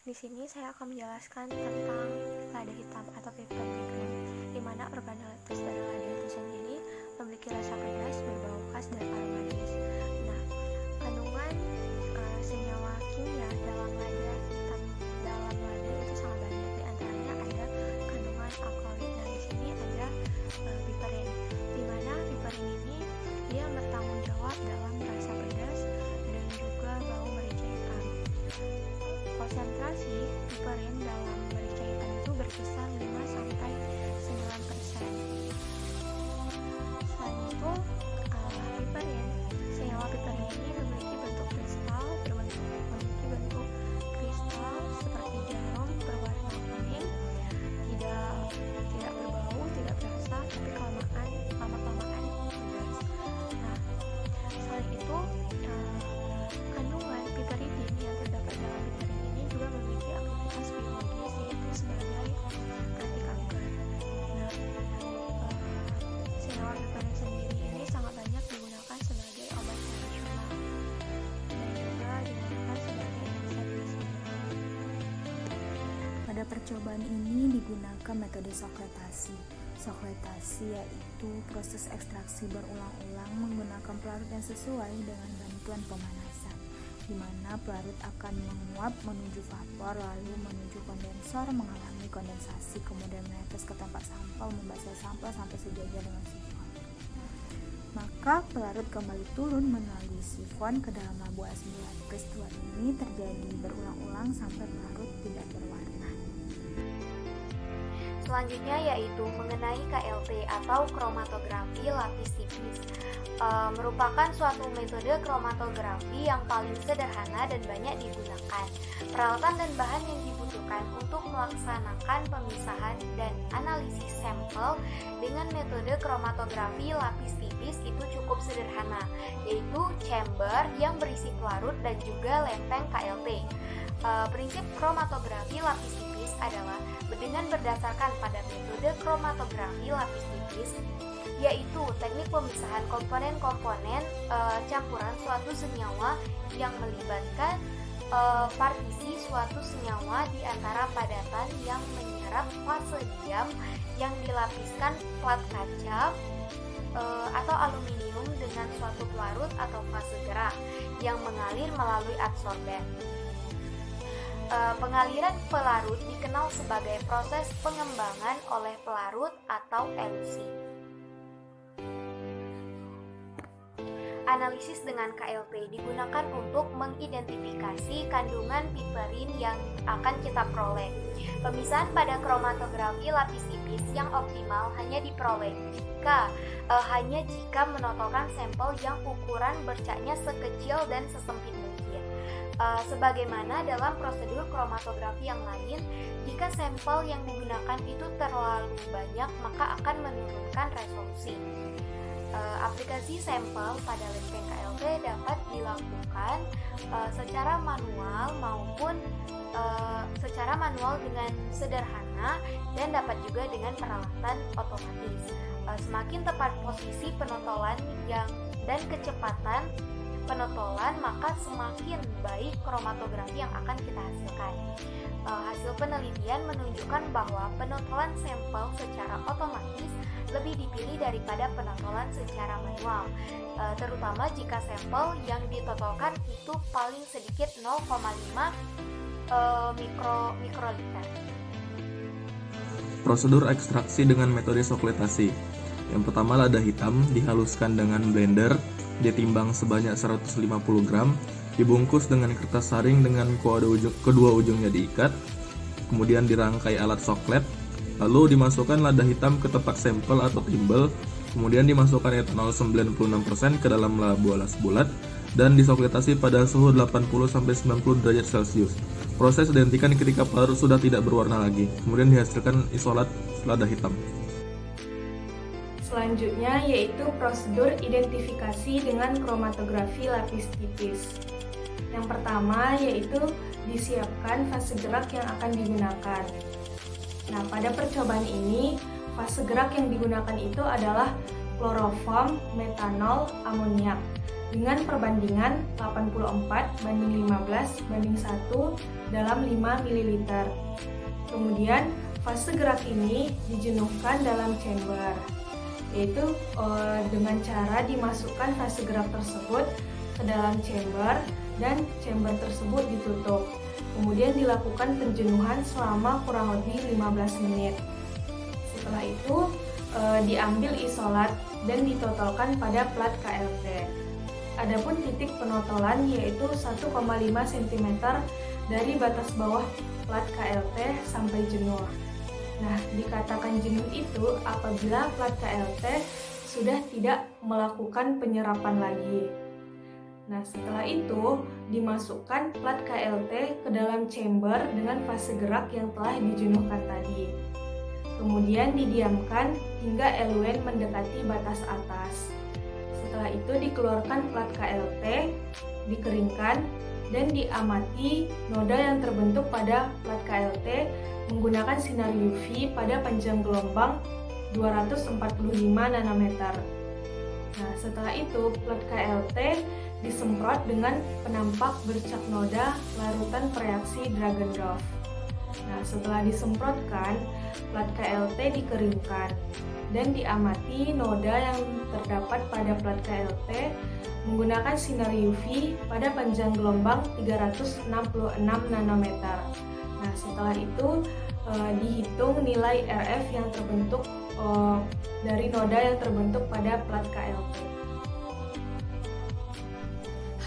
Di sini saya akan menjelaskan tentang lada hitam atau piperine cream, di mana organoleptus dari lada itu sendiri memiliki rasa pedas, berbau khas, dan aroma manis. Nah, kandungan senyawa kimia dalam lada hitam itu sangat banyak. Di antaranya ada kandungan alkaloid. Nah, di sini ada piperin, di mana piperin ini dia bertanggung jawab dalam rasa pedas dan juga bau merica hitam. Konsentrasi piperin dalam merica hitam itu berkisar 5-9%. Selain itu, senyawa piperin ini memiliki bentuk kristal seperti jarum berwarna kuning, tidak berbau, tidak berasa, tapi lama-kelamaan pedas. Nah, selain itu, kandungan piperidin yang terdapat dalam piperin ini juga memiliki aktivitas biologis, yaitu sebagai anti kanker. Nah, senyawa piperin sendiri ini sangat banyak digunakan sebagai obat tradisional dan juga digunakan sebagai insektisida. Pada percobaan ini digunakan metode sokletasi. Sokletasi yaitu proses ekstraksi berulang-ulang menggunakan pelarut yang sesuai dengan bantuan pemanasan, di mana pelarut akan menguap menuju vapor, lalu menuju kondensor, mengalami kondensasi, kemudian menetes ke tempat sampel, membasahi sampel sampai sejajar dengan sifon. Maka pelarut kembali turun melalui sifon ke dalam labu asam. Peristiwa ini terjadi berulang-ulang sampai pelarut tidak berwarna. Selanjutnya yaitu mengenai KLT atau kromatografi lapis tipis. Merupakan suatu metode kromatografi yang paling sederhana dan banyak digunakan. Peralatan dan bahan yang dibutuhkan untuk melaksanakan pemisahan dan analisis sampel dengan metode kromatografi lapis tipis itu cukup sederhana, yaitu chamber yang berisi pelarut dan juga lempeng KLT. Prinsip kromatografi lapis tipis adalah dengan berdasarkan pada metode kromatografi lapis tipis, yaitu teknik pemisahan komponen-komponen campuran suatu senyawa yang melibatkan partisi suatu senyawa di antara padatan yang menyerap fase diam yang dilapiskan plat kaca atau aluminium dengan suatu pelarut atau fase gerak yang mengalir melalui adsorben. Pengaliran pelarut dikenal sebagai proses pengembangan oleh pelarut atau elusi. Analisis dengan KLT digunakan untuk mengidentifikasi kandungan piperin yang akan kita peroleh. Pemisahan pada kromatografi lapis tipis yang optimal hanya diperoleh jika menotolkan sampel yang ukuran bercaknya sekecil dan sesempit mungkin. Sebagaimana dalam prosedur kromatografi yang lain, jika sampel yang digunakan itu terlalu banyak, maka akan menurunkan resolusi. Aplikasi sampel pada lempeng KLT dapat dilakukan secara manual dengan sederhana dan dapat juga dengan peralatan otomatis. Semakin tepat posisi penotolan dan kecepatan penotolan, maka semakin baik kromatografi yang akan kita hasilkan. Hasil penelitian menunjukkan bahwa penotolan sampel secara otomatis lebih dipilih daripada penotolan secara manual, terutama jika sampel yang ditotolkan itu paling sedikit 0,5 mikroliter. Prosedur ekstraksi dengan metode sokletasi. Yang pertama, lada hitam dihaluskan dengan blender, ditimbang sebanyak 150 gram, dibungkus dengan kertas saring dengan kedua ujungnya diikat, kemudian dirangkai alat soklet, lalu dimasukkan lada hitam ke tempat sampel atau timbel, kemudian dimasukkan etanol 96% ke dalam labu alas bulat, dan disokletasi pada suhu 80-90 derajat Celcius. Proses dihentikan ketika pelarut sudah tidak berwarna lagi, kemudian dihasilkan isolat lada hitam. Selanjutnya yaitu prosedur identifikasi dengan kromatografi lapis tipis. Yang pertama yaitu disiapkan fase gerak yang akan digunakan. Nah, pada percobaan ini fase gerak yang digunakan itu adalah kloroform, metanol, amoniak. dengan perbandingan 84:15:1 dalam 5 ml. Kemudian fase gerak ini dijenuhkan dalam chamber, yaitu dengan cara dimasukkan fase gerak tersebut ke dalam chamber dan chamber tersebut ditutup. Kemudian dilakukan penjenuhan selama kurang lebih 15 menit. Setelah itu diambil isolat dan ditotolkan pada plat KLT. Adapun titik penotolan yaitu 1,5 cm dari batas bawah plat KLT sampai jenuh. Nah, dikatakan jenuh itu apabila plat KLT sudah tidak melakukan penyerapan lagi. Nah, setelah itu dimasukkan plat KLT ke dalam chamber dengan fase gerak yang telah dijenuhkan tadi. Kemudian didiamkan hingga eluen mendekati batas atas. Setelah itu dikeluarkan plat KLT, dikeringkan, dan diamati noda yang terbentuk pada plat KLT menggunakan sinar UV pada panjang gelombang 245 nanometer. Nah, setelah itu plat KLT disemprot dengan penampak bercak noda larutan pereaksi Dragendorff. Nah, setelah disemprotkan, plat KLT dikeringkan dan diamati noda yang terdapat pada plat KLT menggunakan sinar UV pada panjang gelombang 366 nanometer. Nah, setelah itu dihitung nilai RF yang terbentuk dari noda yang terbentuk pada plat KLT.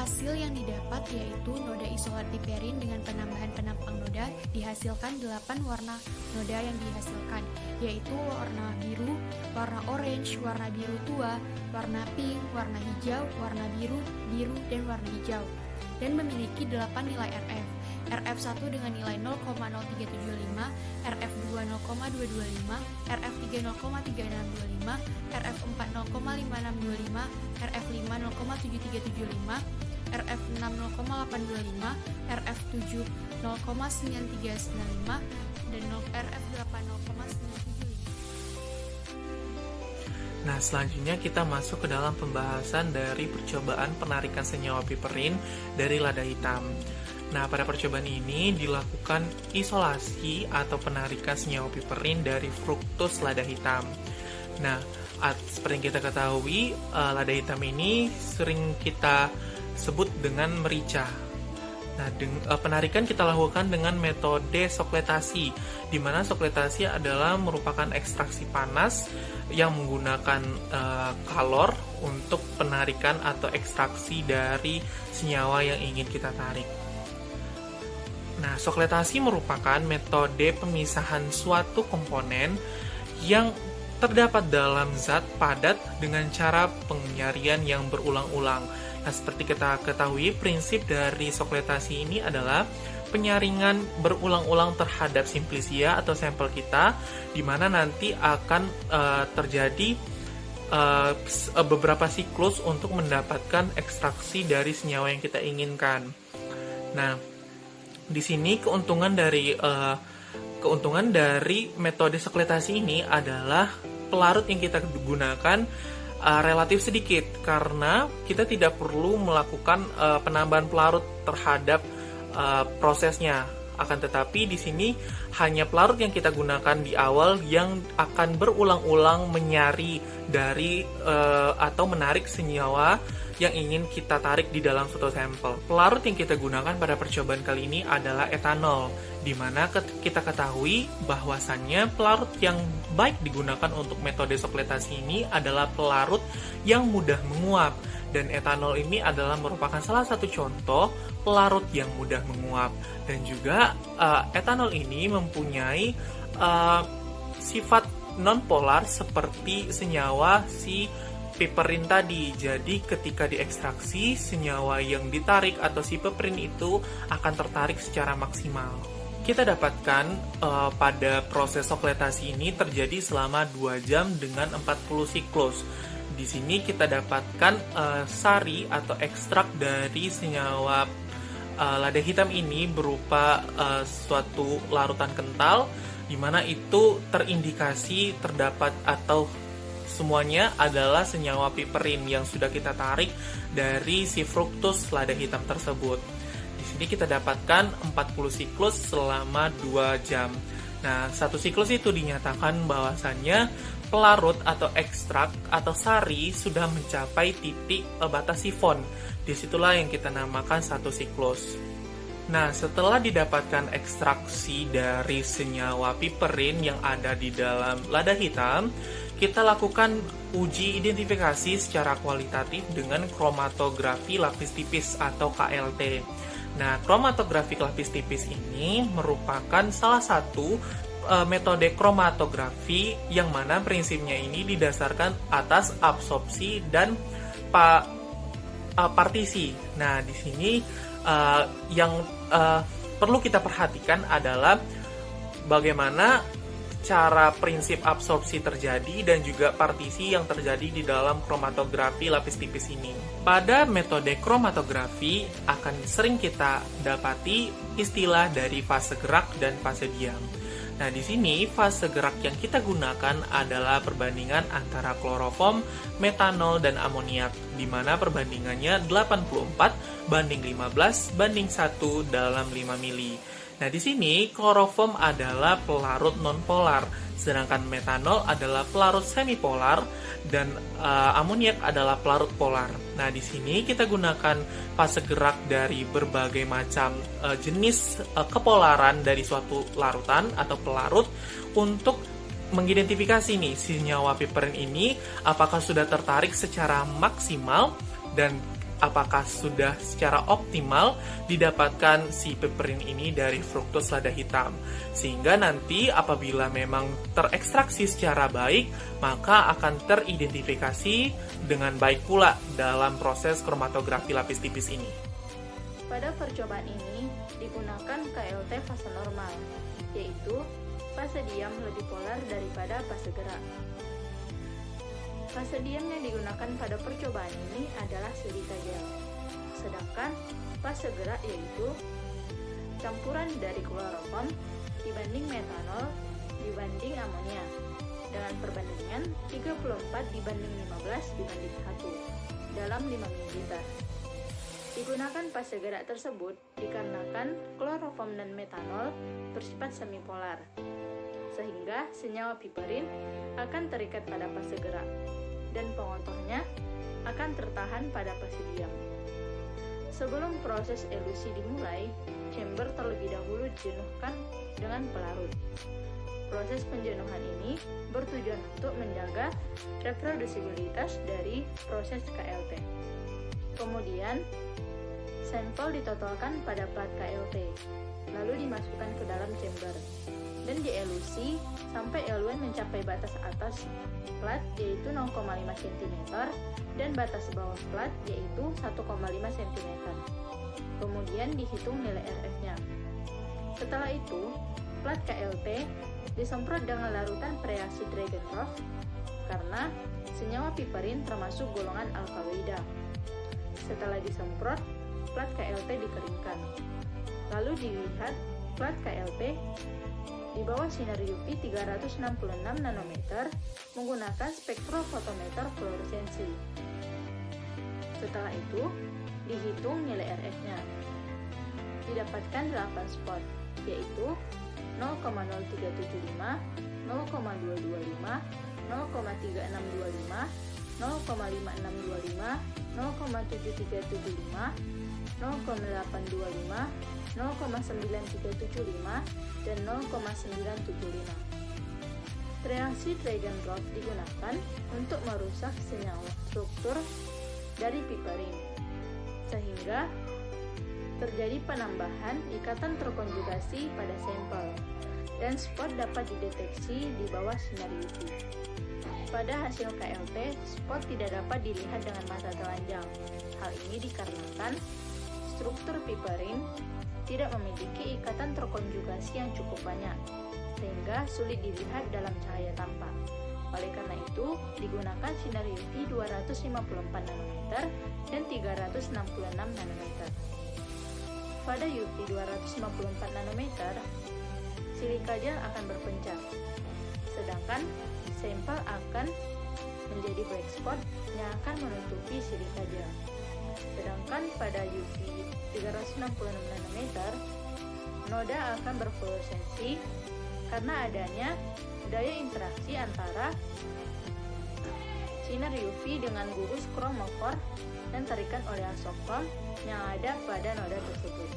Hasil yang didapat yaitu noda isolat piperin dengan penambahan penampang noda dihasilkan 8 warna noda yang dihasilkan, yaitu warna biru, warna orange, warna biru tua, warna pink, warna hijau, warna biru, dan warna hijau, dan memiliki 8 nilai RF. RF1 dengan nilai 0,0375, RF2 0,225, RF3 0,3625, RF4 0,5625, RF5 0,7375, RF6 0,825, RF7 0,9395, dan RF8 0,975. Nah, selanjutnya kita masuk ke dalam pembahasan dari percobaan penarikan senyawa piperin dari lada hitam. Nah, pada percobaan ini dilakukan isolasi atau penarikan senyawa piperin dari fruktus lada hitam. Nah, seperti yang kita ketahui, lada hitam ini sering kita sebut dengan merica. Nah, penarikan kita lakukan dengan metode sokletasi, di mana sokletasi adalah merupakan ekstraksi panas yang menggunakan kalor untuk penarikan atau ekstraksi dari senyawa yang ingin kita tarik. Nah, sokletasi merupakan metode pemisahan suatu komponen yang terdapat dalam zat padat dengan cara penyaringan yang berulang-ulang. Nah, seperti kita ketahui, prinsip dari sokletasi ini adalah penyaringan berulang-ulang terhadap simplisia atau sampel kita, di mana nanti akan terjadi beberapa siklus untuk mendapatkan ekstraksi dari senyawa yang kita inginkan. Nah, di sini keuntungan dari metode sokletasi ini adalah pelarut yang kita gunakan relatif sedikit, karena kita tidak perlu melakukan penambahan pelarut terhadap prosesnya. Akan tetapi di sini hanya pelarut yang kita gunakan di awal yang akan berulang-ulang menyari dari atau menarik senyawa yang ingin kita tarik di dalam suatu sampel. Pelarut yang kita gunakan pada percobaan kali ini adalah etanol, di mana kita ketahui bahwasannya pelarut yang baik digunakan untuk metode sokletasi ini adalah pelarut yang mudah menguap, dan etanol ini adalah merupakan salah satu contoh pelarut yang mudah menguap. Dan juga etanol ini mempunyai sifat nonpolar seperti senyawa si piperin tadi. Jadi ketika diekstraksi, senyawa yang ditarik atau si piperin itu akan tertarik secara maksimal. Kita dapatkan pada proses sokletasi ini terjadi selama 2 jam dengan 40 siklus. Di sini kita dapatkan sari atau ekstrak dari senyawa lada hitam ini berupa suatu larutan kental, di mana itu terindikasi terdapat atau semuanya adalah senyawa piperin yang sudah kita tarik dari si fruktus lada hitam tersebut. Di sini kita dapatkan 40 siklus selama 2 jam. Nah, satu siklus itu dinyatakan bahwasannya pelarut atau ekstrak atau sari sudah mencapai titik batas sifon. Disitulah yang kita namakan satu siklus. Nah, setelah didapatkan ekstraksi dari senyawa piperin yang ada di dalam lada hitam, kita lakukan uji identifikasi secara kualitatif dengan kromatografi lapis tipis atau KLT. Nah, kromatografi lapis tipis ini merupakan salah satu metode kromatografi yang mana prinsipnya ini didasarkan atas absorpsi dan partisi. Nah, di sini yang perlu kita perhatikan adalah bagaimana cara prinsip absorpsi terjadi dan juga partisi yang terjadi di dalam kromatografi lapis tipis ini. Pada metode kromatografi akan sering kita dapati istilah dari fase gerak dan fase diam. Nah, di sini fase gerak yang kita gunakan adalah perbandingan antara kloroform, metanol, dan amoniak, di mana perbandingannya 84 banding 15 banding 1 dalam 5 mili. Nah, di sini kloroform adalah pelarut nonpolar, sedangkan metanol adalah pelarut semipolar, dan amoniak adalah pelarut polar. Nah, di sini kita gunakan fase gerak dari berbagai macam jenis kepolaran dari suatu larutan atau pelarut untuk mengidentifikasi nih senyawa piperin ini apakah sudah tertarik secara maksimal dan apakah sudah secara optimal didapatkan si piperin ini dari fruktus lada hitam. Sehingga nanti apabila memang terekstraksi secara baik, maka akan teridentifikasi dengan baik pula dalam proses kromatografi lapis tipis ini. Pada percobaan ini digunakan KLT fase normal, yaitu fase diam lebih polar daripada fase gerak. Fase diam yang digunakan pada percobaan ini adalah silika gel. Sedangkan fase gerak yaitu campuran dari kloroform dibanding metanol dibanding amonia dengan perbandingan 34 dibanding 15 dibanding 1 dalam 5 ml. Digunakan fase gerak tersebut dikarenakan kloroform dan metanol bersifat semipolar, sehingga senyawa piperin akan terikat pada fase gerak dan pengontornya akan tertahan pada fase diam. Sebelum proses elusi dimulai, chamber terlebih dahulu dijenuhkan dengan pelarut. Proses penjenuhan ini bertujuan untuk menjaga reprodusibilitas dari proses KLT. Kemudian, sampel ditotolkan pada plat KLT, lalu dimasukkan ke dalam chamber dan dielusi sampai eluen mencapai batas atas plat yaitu 0,5 cm dan batas bawah plat yaitu 1,5 cm. Kemudian dihitung nilai RF-nya. Setelah itu, plat KLT disemprot dengan larutan preaksi Dragonroth karena senyawa piperin termasuk golongan alkaloida. Setelah disemprot, plat KLT dikeringkan. Lalu dilihat plat KLT di bawah sinar UV 366 nanometer menggunakan spektrofotometer fluoresensi. Setelah itu, dihitung nilai RF-nya. Didapatkan 8 spot, yaitu 0,0375, 0,225, 0,3625, 0,5625, 0,7375, 0,825, 0,9375, dan 0,975. Reaksi Dragonroth digunakan untuk merusak senyawa struktur dari piperin, sehingga terjadi penambahan ikatan terkonjugasi pada sampel, dan spot dapat dideteksi di bawah sinar UV. Pada hasil KLT, spot tidak dapat dilihat dengan mata telanjang. Hal ini dikarenakan struktur piperin tidak memiliki ikatan terkonjugasi yang cukup banyak, sehingga sulit dilihat dalam cahaya tampak. Oleh karena itu, digunakan sinar UV 254 nanometer dan 366 nanometer. Pada UV 254 nanometer, silika gel akan berpencar, sedangkan sampel akan menjadi black spot yang akan menutupi silika gel. Sedangkan pada UV 366 nanometer, noda akan berfluoresensi karena adanya daya interaksi antara sinar UV dengan gugus kromofor dan tarikan oleh asokrom yang ada pada noda tersebut.